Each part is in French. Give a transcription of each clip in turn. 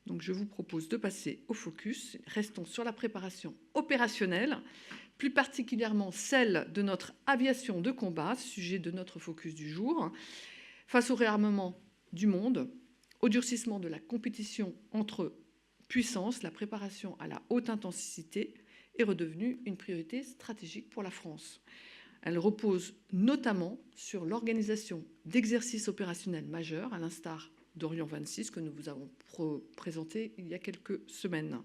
Donc je vous propose de passer au focus. Restons sur la préparation opérationnelle, plus particulièrement celle de notre aviation de combat, sujet de notre focus du jour. Face au réarmement du monde, au durcissement de la compétition entre puissances, la préparation à la haute intensité est redevenue une priorité stratégique pour la France. Elle repose notamment sur l'organisation d'exercices opérationnels majeurs, à l'instar d'Orient 26, que nous vous avons présenté il y a quelques semaines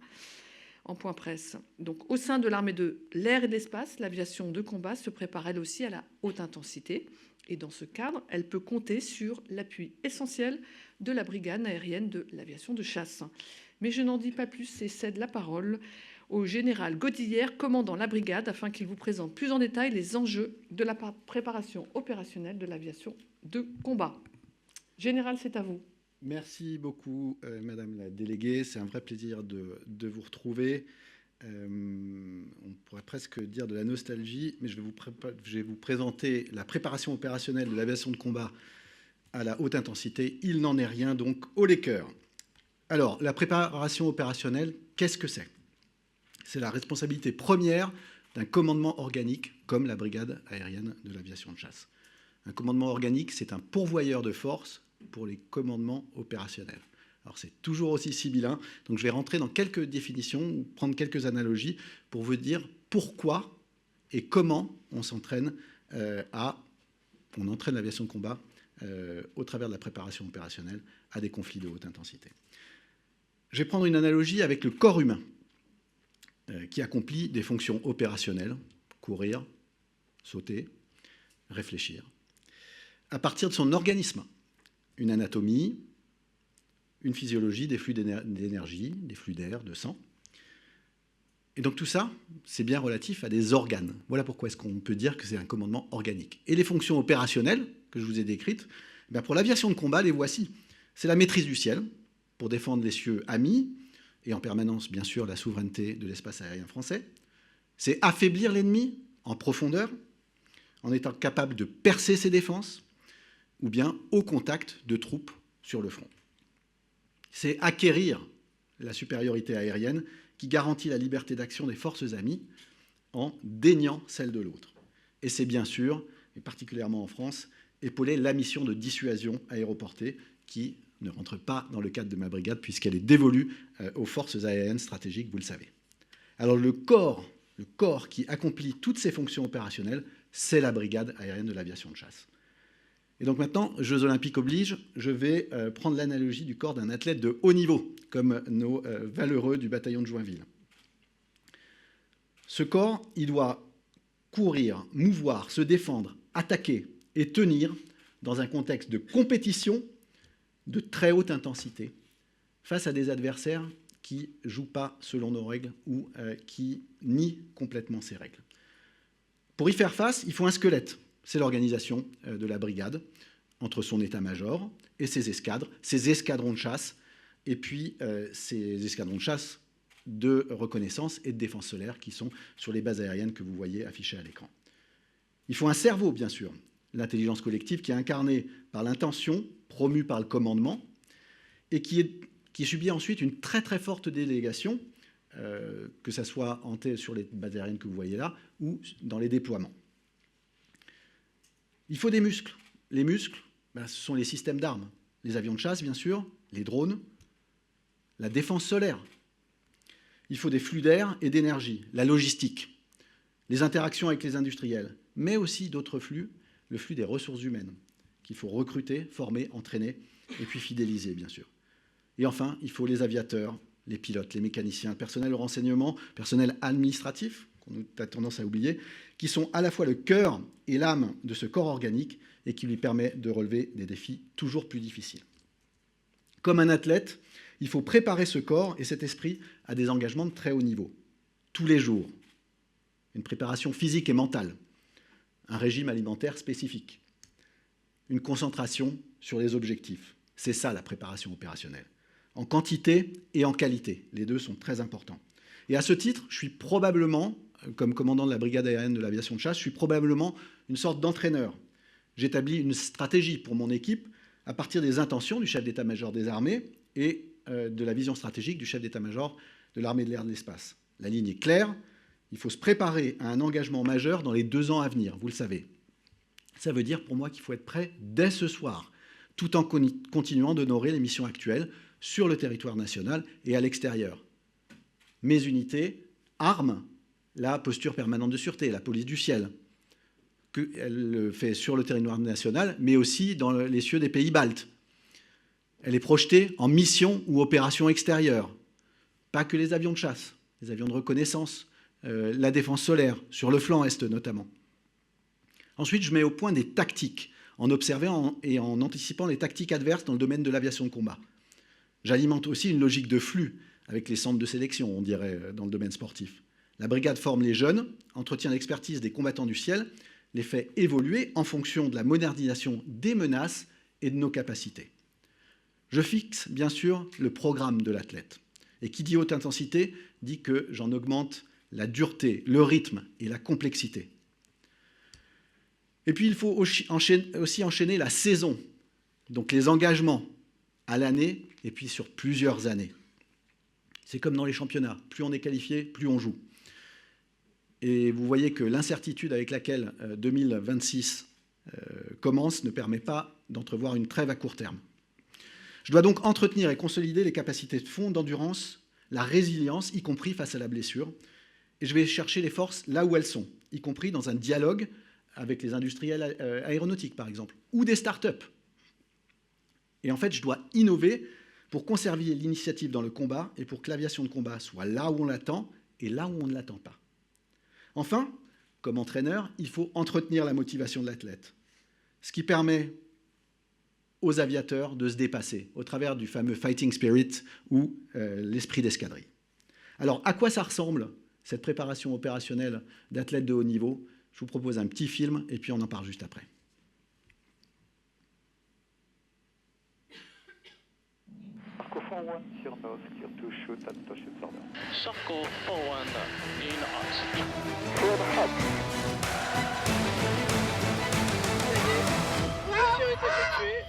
en point presse. Donc, au sein de l'armée de l'air et de l'espace, l'aviation de combat se prépare elle aussi à la haute intensité. Et dans ce cadre, elle peut compter sur l'appui essentiel de la brigade aérienne de l'aviation de chasse. Mais je n'en dis pas plus et cède la parole au général Godillère, commandant la brigade, afin qu'il vous présente plus en détail les enjeux de la préparation opérationnelle de l'aviation de combat. Général, c'est à vous. Merci beaucoup, Madame la déléguée. C'est un vrai plaisir de vous retrouver. On pourrait presque dire de la nostalgie, mais je vais vous présenter la préparation opérationnelle de l'aviation de combat à la haute intensité. Il n'en est rien, donc haut les cœurs. Alors, la préparation opérationnelle, qu'est-ce que c'est? C'est la responsabilité première d'un commandement organique, comme la brigade aérienne de l'aviation de chasse. Un commandement organique, c'est un pourvoyeur de force pour les commandements opérationnels. Alors c'est toujours aussi sibyllin, donc je vais rentrer dans quelques définitions ou prendre quelques analogies pour vous dire pourquoi et comment on s'entraîne on entraîne l'aviation de combat au travers de la préparation opérationnelle à des conflits de haute intensité. Je vais prendre une analogie avec le corps humain qui accomplit des fonctions opérationnelles, courir, sauter, réfléchir, à partir de son organisme. Une anatomie, une physiologie, des flux d'énergie, des flux d'air, de sang. Et donc tout ça, c'est bien relatif à des organes. Voilà pourquoi est-ce qu'on peut dire que c'est un commandement organique. Et les fonctions opérationnelles que je vous ai décrites, pour l'aviation de combat, les voici. C'est la maîtrise du ciel, pour défendre les cieux amis, et en permanence, bien sûr, la souveraineté de l'espace aérien français. C'est affaiblir l'ennemi en profondeur, en étant capable de percer ses défenses, ou bien au contact de troupes sur le front. C'est acquérir la supériorité aérienne qui garantit la liberté d'action des forces amies en déniant celle de l'autre. Et c'est bien sûr, et particulièrement en France, épauler la mission de dissuasion aéroportée qui ne rentre pas dans le cadre de ma brigade puisqu'elle est dévolue aux forces aériennes stratégiques, vous le savez. Alors le corps qui accomplit toutes ces fonctions opérationnelles, c'est la brigade aérienne de l'aviation de chasse. Et donc maintenant, Jeux Olympiques oblige, je vais prendre l'analogie du corps d'un athlète de haut niveau, comme nos valeureux du bataillon de Joinville. Ce corps, il doit courir, mouvoir, se défendre, attaquer et tenir dans un contexte de compétition de très haute intensité face à des adversaires qui ne jouent pas selon nos règles ou qui nient complètement ces règles. Pour y faire face, il faut un squelette. C'est l'organisation de la brigade entre son état-major et ses escadres, ses escadrons de chasse, et puis ces escadrons de chasse de reconnaissance et de défense solaire qui sont sur les bases aériennes que vous voyez affichées à l'écran. Il faut un cerveau, bien sûr, l'intelligence collective qui est incarnée par l'intention, promue par le commandement, et qui subit ensuite une très très forte délégation, que ce soit sur les bases aériennes que vous voyez là, ou dans les déploiements. Il faut des muscles. Les muscles, ce sont les systèmes d'armes. Les avions de chasse, bien sûr, les drones, la défense solaire. Il faut des flux d'air et d'énergie, la logistique, les interactions avec les industriels, mais aussi d'autres flux, le flux des ressources humaines, qu'il faut recruter, former, entraîner, et puis fidéliser, bien sûr. Et enfin, il faut les aviateurs, les pilotes, les mécaniciens, le personnel au renseignement, le personnel administratif, qu'on a tendance à oublier, qui sont à la fois le cœur et l'âme de ce corps organique et qui lui permet de relever des défis toujours plus difficiles. Comme un athlète, il faut préparer ce corps et cet esprit à des engagements de très haut niveau, tous les jours. Une préparation physique et mentale, un régime alimentaire spécifique, une concentration sur les objectifs. C'est ça la préparation opérationnelle, en quantité et en qualité. Les deux sont très importants. Et à ce titre, je suis probablement, comme commandant de la brigade aérienne de l'aviation de chasse, je suis probablement une sorte d'entraîneur. J'établis une stratégie pour mon équipe à partir des intentions du chef d'état-major des armées et de la vision stratégique du chef d'état-major de l'armée de l'air et de l'espace. La ligne est claire, il faut se préparer à un engagement majeur dans les 2 ans à venir, vous le savez. Ça veut dire pour moi qu'il faut être prêt dès ce soir, tout en continuant d'honorer les missions actuelles sur le territoire national et à l'extérieur. Mes unités arment la posture permanente de sûreté, la police du ciel, qu'elle le fait sur le territoire national, mais aussi dans les cieux des pays baltes. Elle est projetée en mission ou opération extérieure. Pas que les avions de chasse, les avions de reconnaissance, la défense solaire, sur le flanc est notamment. Ensuite, je mets au point des tactiques, en observant et en anticipant les tactiques adverses dans le domaine de l'aviation de combat. J'alimente aussi une logique de flux avec les centres de sélection, on dirait, dans le domaine sportif. La brigade forme les jeunes, entretient l'expertise des combattants du ciel, les fait évoluer en fonction de la modernisation des menaces et de nos capacités. Je fixe, bien sûr, le programme de l'athlète. Et qui dit haute intensité dit que j'en augmente la dureté, le rythme et la complexité. Et puis, il faut aussi enchaîner la saison, donc les engagements à l'année et puis sur plusieurs années. C'est comme dans les championnats, plus on est qualifié, plus on joue. Et vous voyez que l'incertitude avec laquelle 2026 commence ne permet pas d'entrevoir une trêve à court terme. Je dois donc entretenir et consolider les capacités de fond, d'endurance, la résilience, y compris face à la blessure. Et je vais chercher les forces là où elles sont, y compris dans un dialogue avec les industriels aéronautiques, par exemple, ou des start-up. Et en fait, je dois innover pour conserver l'initiative dans le combat et pour que l'aviation de combat soit là où on l'attend et là où on ne l'attend pas. Enfin, comme entraîneur, il faut entretenir la motivation de l'athlète, ce qui permet aux aviateurs de se dépasser au travers du fameux fighting spirit ou l'esprit d'escadrille. Alors, à quoi ça ressemble, cette préparation opérationnelle d'athlètes de haut niveau? Je vous propose un petit film et puis on en parle juste après. Circle 41 sur Nose, clear to shoot at Toshit Order. Circle 41 in hot. Clear the hot. Mission est effectuée.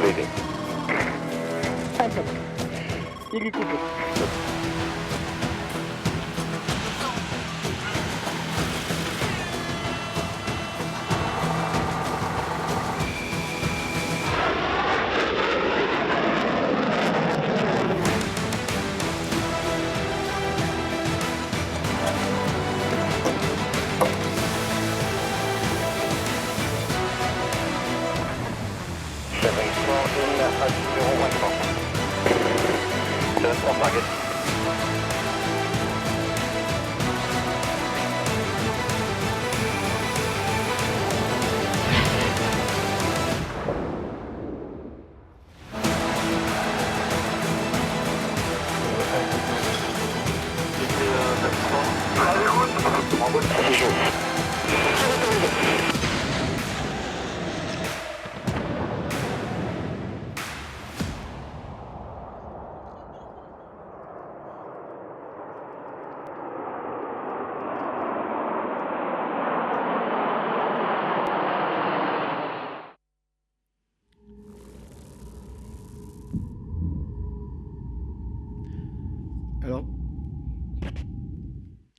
Leaving. Stop. Il est coupé. Stop. On target. Alors,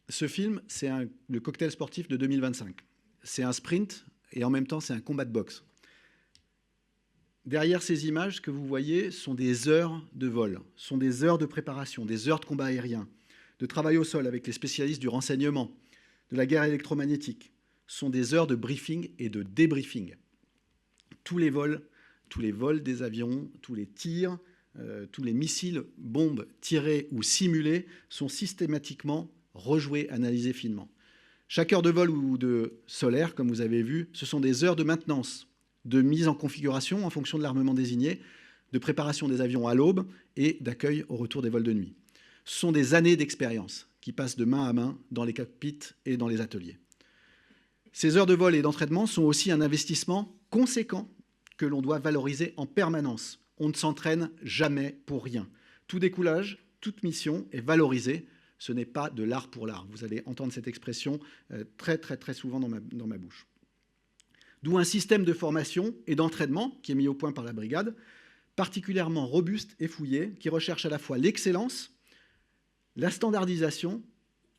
ce film, c'est le cocktail sportif de 2025. C'est un sprint et en même temps, c'est un combat de boxe. Derrière ces images que vous voyez sont des heures de vol, sont des heures de préparation, des heures de combat aérien, de travail au sol avec les spécialistes du renseignement, de la guerre électromagnétique. Sont des heures de briefing et de débriefing. Tous les vols des avions, tous les tirs, tous les missiles, bombes tirés ou simulés sont systématiquement rejoués, analysés finement. Chaque heure de vol ou de solaire, comme vous avez vu, ce sont des heures de maintenance, de mise en configuration en fonction de l'armement désigné, de préparation des avions à l'aube et d'accueil au retour des vols de nuit. Ce sont des années d'expérience qui passent de main à main dans les cockpits et dans les ateliers. Ces heures de vol et d'entraînement sont aussi un investissement conséquent que l'on doit valoriser en permanence. On ne s'entraîne jamais pour rien. Tout découlage, toute mission est valorisée. Ce n'est pas de l'art pour l'art. Vous allez entendre cette expression très souvent dans ma bouche. D'où un système de formation et d'entraînement qui est mis au point par la brigade, particulièrement robuste et fouillé, qui recherche à la fois l'excellence, la standardisation,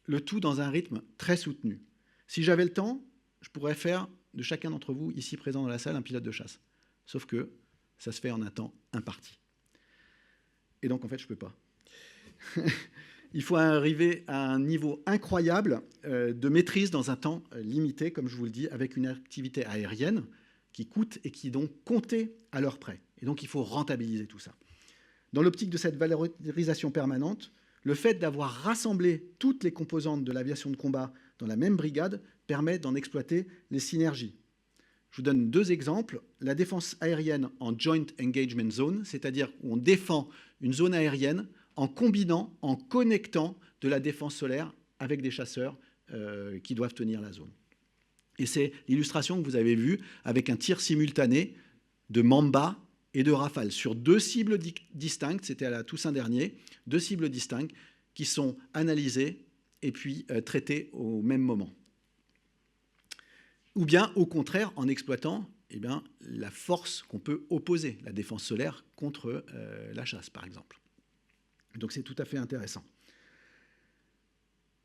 le tout dans un rythme très soutenu. Si j'avais le temps, je pourrais faire de chacun d'entre vous, ici présent dans la salle, un pilote de chasse. Sauf que ça se fait en un temps imparti. Et donc, en fait, je ne peux pas. Il faut arriver à un niveau incroyable de maîtrise dans un temps limité, comme je vous le dis, avec une activité aérienne qui coûte et qui est donc comptée à l'heure près. Et donc, il faut rentabiliser tout ça. Dans l'optique de cette valorisation permanente, le fait d'avoir rassemblé toutes les composantes de l'aviation de combat dans la même brigade permet d'en exploiter les synergies. Je vous donne 2 exemples. La défense aérienne en Joint Engagement Zone, c'est-à-dire où on défend une zone aérienne en combinant, en connectant de la défense solaire avec des chasseurs qui doivent tenir la zone. Et c'est l'illustration que vous avez vue avec un tir simultané de Mamba et de Rafale sur 2 cibles distinctes, c'était à la Toussaint dernier, 2 cibles distinctes qui sont analysées et puis traitées au même moment. Ou bien, au contraire, en exploitant la force qu'on peut opposer, la défense solaire contre la chasse, par exemple. Donc c'est tout à fait intéressant.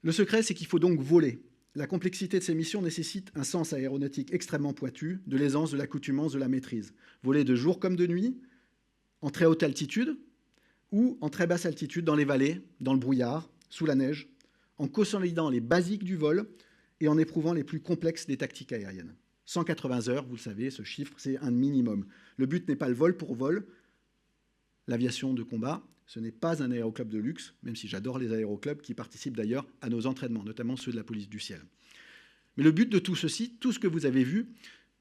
Le secret, c'est qu'il faut donc voler. La complexité de ces missions nécessite un sens aéronautique extrêmement pointu, de l'aisance, de l'accoutumance, de la maîtrise. Voler de jour comme de nuit, en très haute altitude ou en très basse altitude dans les vallées, dans le brouillard, sous la neige, en consolidant les basiques du vol et en éprouvant les plus complexes des tactiques aériennes. 180 heures, vous le savez, ce chiffre, c'est un minimum. Le but n'est pas le vol pour vol. L'aviation de combat, ce n'est pas un aéroclub de luxe, même si j'adore les aéroclubs qui participent d'ailleurs à nos entraînements, notamment ceux de la police du ciel. Mais le but de tout ceci, tout ce que vous avez vu,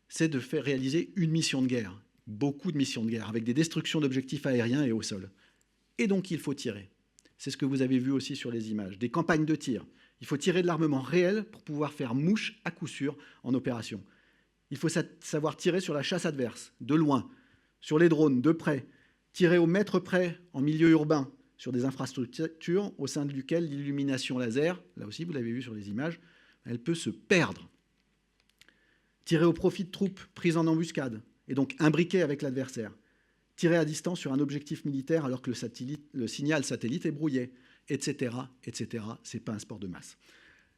c'est de faire réaliser une mission de guerre, beaucoup de missions de guerre, avec des destructions d'objectifs aériens et au sol. Et donc il faut tirer. C'est ce que vous avez vu aussi sur les images, des campagnes de tir. Il faut tirer de l'armement réel pour pouvoir faire mouche à coup sûr en opération. Il faut savoir tirer sur la chasse adverse, de loin, sur les drones, de près, tirer au mètre près en milieu urbain, sur des infrastructures au sein duquel l'illumination laser, là aussi vous l'avez vu sur les images, elle peut se perdre. Tirer au profit de troupes prises en embuscade, et donc imbriquées avec l'adversaire. Tirer à distance sur un objectif militaire alors que le signal satellite est brouillé, etc., etc. Ce n'est pas un sport de masse.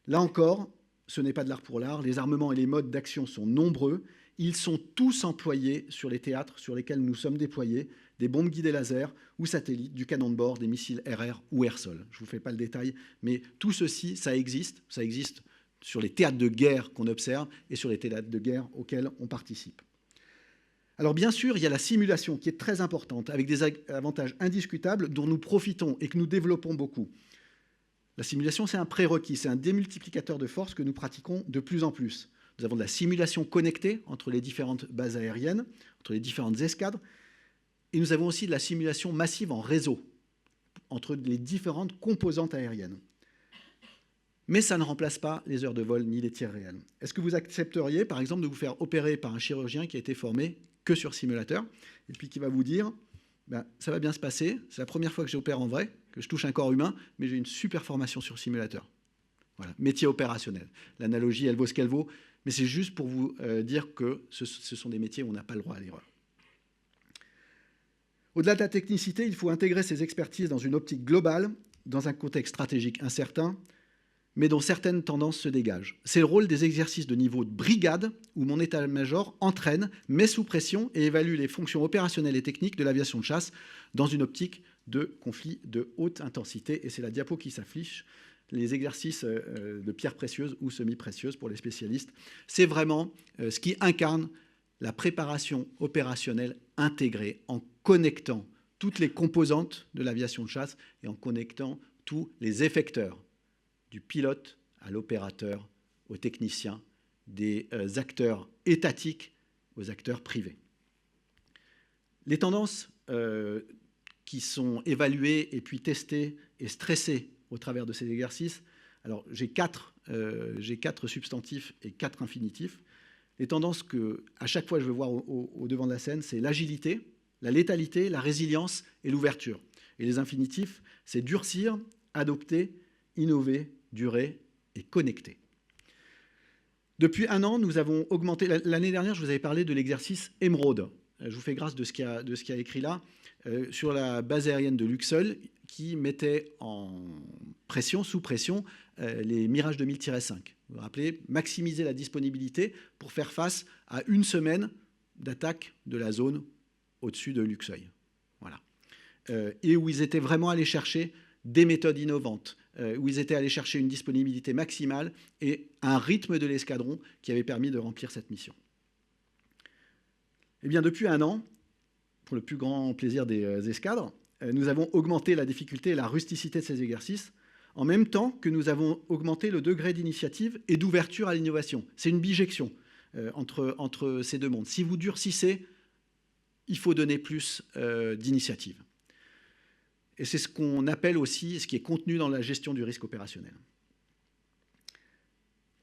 Là encore, ce n'est pas de l'art pour l'art. Les armements et les modes d'action sont nombreux. Ils sont tous employés sur les théâtres sur lesquels nous sommes déployés, des bombes guidées laser ou satellites, du canon de bord, des missiles RR ou air-sol. Je ne vous fais pas le détail, mais tout ceci, ça existe. Ça existe sur les théâtres de guerre qu'on observe et sur les théâtres de guerre auxquels on participe. Alors bien sûr, il y a la simulation qui est très importante, avec des avantages indiscutables dont nous profitons et que nous développons beaucoup. La simulation, c'est un prérequis, c'est un démultiplicateur de force que nous pratiquons de plus en plus. Nous avons de la simulation connectée entre les différentes bases aériennes, entre les différentes escadres, et nous avons aussi de la simulation massive en réseau, entre les différentes composantes aériennes. Mais ça ne remplace pas les heures de vol ni les tirs réels. Est-ce que vous accepteriez, par exemple, de vous faire opérer par un chirurgien qui a été formé que sur simulateur, et puis qui va vous dire ça va bien se passer, c'est la première fois que j'opère en vrai, que je touche un corps humain, mais j'ai une super formation sur simulateur. Voilà, métier opérationnel. L'analogie, elle vaut ce qu'elle vaut, mais c'est juste pour vous dire que ce sont des métiers où on n'a pas le droit à l'erreur. Au-delà de la technicité, il faut intégrer ces expertises dans une optique globale, dans un contexte stratégique incertain, mais dont certaines tendances se dégagent. C'est le rôle des exercices de niveau de brigade, où mon état-major entraîne, met sous pression et évalue les fonctions opérationnelles et techniques de l'aviation de chasse dans une optique de conflit de haute intensité. Et c'est la diapo qui s'affiche, les exercices de pierres précieuses ou semi-précieuses pour les spécialistes. C'est vraiment ce qui incarne la préparation opérationnelle intégrée, en connectant toutes les composantes de l'aviation de chasse et en connectant tous les effecteurs, du pilote à l'opérateur, aux techniciens, des acteurs étatiques aux acteurs privés. Les tendances qui sont évaluées et puis testées et stressées au travers de ces exercices, alors j'ai quatre substantifs et 4 infinitifs. Les tendances que, à chaque fois, je veux voir au devant de la scène, c'est l'agilité, la létalité, la résilience et l'ouverture. Et les infinitifs, c'est durcir, adopter, innover, durer et connecter. Depuis un an, nous avons augmenté. L'année dernière, je vous avais parlé de l'exercice Émeraude. Je vous fais grâce de ce qu'il y a écrit là, sur la base aérienne de Luxeuil, qui mettait en pression, sous pression, les Mirage 2000-5. Vous vous rappelez, maximiser la disponibilité pour faire face à une semaine d'attaque de la zone au-dessus de Luxeuil. Voilà. Et où ils étaient vraiment allés chercher des méthodes innovantes, où ils étaient allés chercher une disponibilité maximale et un rythme de l'escadron qui avait permis de remplir cette mission. Eh bien, depuis un an, pour le plus grand plaisir des escadres, nous avons augmenté la difficulté et la rusticité de ces exercices, en même temps que nous avons augmenté le degré d'initiative et d'ouverture à l'innovation. C'est une bijection entre ces deux mondes. Si vous durcissez, il faut donner plus d'initiative. Et c'est ce qu'on appelle aussi, ce qui est contenu dans la gestion du risque opérationnel.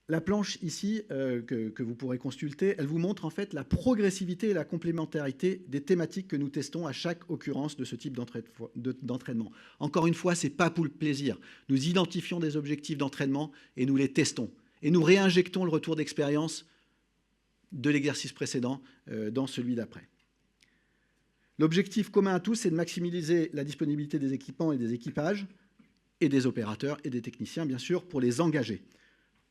La planche ici, que vous pourrez consulter, elle vous montre en fait la progressivité et la complémentarité des thématiques que nous testons à chaque occurrence de ce type d'entraînement. Encore une fois, ce n'est pas pour le plaisir. Nous identifions des objectifs d'entraînement et nous les testons. Et nous réinjectons le retour d'expérience de l'exercice précédent dans celui d'après. L'objectif commun à tous, c'est de maximiser la disponibilité des équipements et des équipages, et des opérateurs et des techniciens, bien sûr, pour les engager.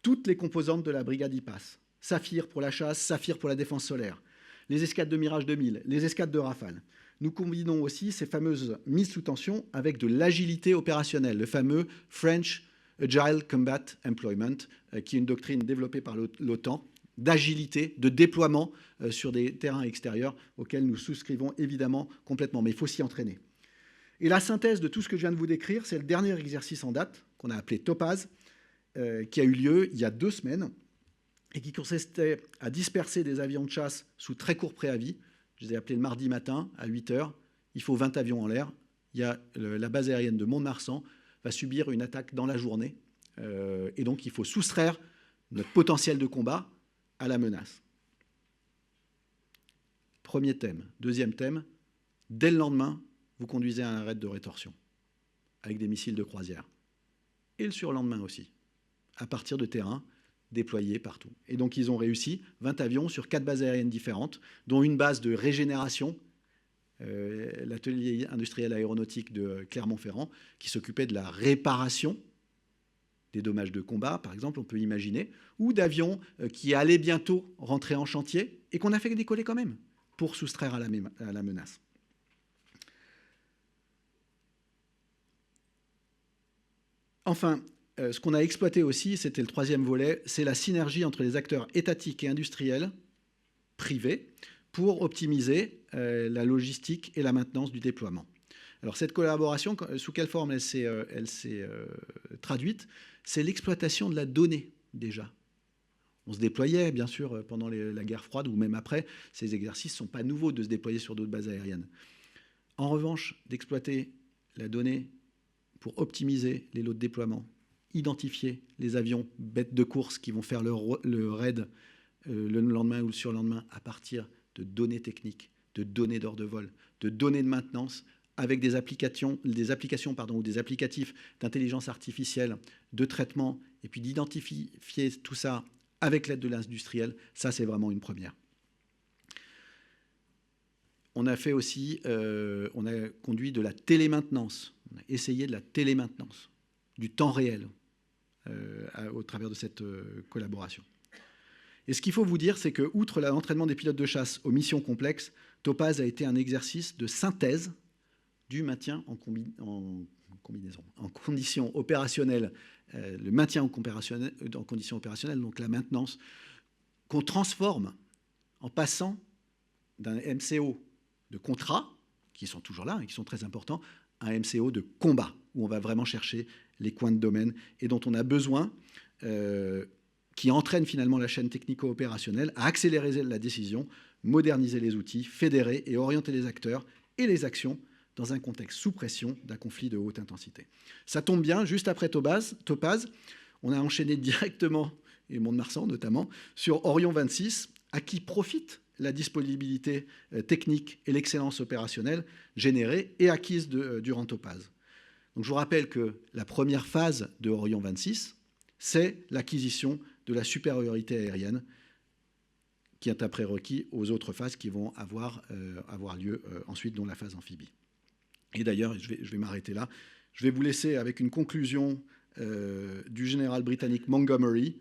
Toutes les composantes de la brigade y passent. Saphir pour la chasse, Saphir pour la défense solaire, les escadres de Mirage 2000, les escadres de Rafale. Nous combinons aussi ces fameuses mises sous tension avec de l'agilité opérationnelle, le fameux French Agile Combat Employment, qui est une doctrine développée par l'OTAN, d'agilité, de déploiement sur des terrains extérieurs auxquels nous souscrivons évidemment complètement, mais il faut s'y entraîner. Et la synthèse de tout ce que je viens de vous décrire, c'est le dernier exercice en date, qu'on a appelé Topaz, qui a eu lieu il y a 2 semaines et qui consistait à disperser des avions de chasse sous très court préavis. Je les ai appelés le mardi matin à 8 h. Il faut 20 avions en l'air. Il y a la base aérienne de Mont-de-Marsan va subir une attaque dans la journée. Et donc, il faut soustraire notre potentiel de combat à la menace. Premier thème. Deuxième thème, dès le lendemain, vous conduisez à un raid de rétorsion avec des missiles de croisière. Et le surlendemain aussi, à partir de terrains déployés partout. Et donc, ils ont réussi 20 avions sur 4 bases aériennes différentes, dont une base de régénération, l'atelier industriel aéronautique de Clermont-Ferrand, qui s'occupait de la réparation des dommages de combat, par exemple, on peut imaginer, ou d'avions qui allaient bientôt rentrer en chantier et qu'on a fait décoller quand même pour soustraire à la menace. Enfin, ce qu'on a exploité aussi, c'était le 3e volet, c'est la synergie entre les acteurs étatiques et industriels, privés, pour optimiser la logistique et la maintenance du déploiement. Alors cette collaboration, sous quelle forme elle s'est traduite? C'est l'exploitation de la donnée déjà. On se déployait, bien sûr, pendant la guerre froide ou même après. Ces exercices ne sont pas nouveaux de se déployer sur d'autres bases aériennes. En revanche, d'exploiter la donnée pour optimiser les lots de déploiement, identifier les avions bêtes de course qui vont faire le raid le lendemain ou le surlendemain à partir de données techniques, de données d'ordre de vol, de données de maintenance, avec des applications ou des applicatifs d'intelligence artificielle, de traitement, et puis d'identifier tout ça avec l'aide de l'industriel, ça c'est vraiment une première. On a fait aussi, on a conduit de la télémaintenance, on a essayé de la télémaintenance, du temps réel, au travers de cette collaboration. Et ce qu'il faut vous dire, c'est que, outre l'entraînement des pilotes de chasse aux missions complexes, Topaz a été un exercice de synthèse du maintien en conditions opérationnelles, le maintien en conditions opérationnelles, donc la maintenance, qu'on transforme en passant d'un MCO de contrat, qui sont toujours là et qui sont très importants, à un MCO de combat, où on va vraiment chercher les coins de domaine et dont on a besoin, qui entraîne finalement la chaîne technico-opérationnelle à accélérer la décision, moderniser les outils, fédérer et orienter les acteurs et les actions dans un contexte sous pression d'un conflit de haute intensité. Ça tombe bien, juste après Topaz, on a enchaîné directement, et Mont-de-Marsan notamment, sur Orion 26, à qui profite la disponibilité technique et l'excellence opérationnelle générée et acquise durant Topaz. Donc je vous rappelle que la première phase de Orion 26, c'est l'acquisition de la supériorité aérienne, qui est un prérequis aux autres phases qui vont avoir lieu ensuite, dont la phase amphibie. Et d'ailleurs, je vais m'arrêter là. Je vais vous laisser avec une conclusion du général britannique Montgomery,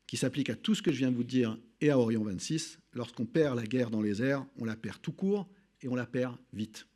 qui s'applique à tout ce que je viens de vous dire et à Orion 26. Lorsqu'on perd la guerre dans les airs, on la perd tout court et on la perd vite.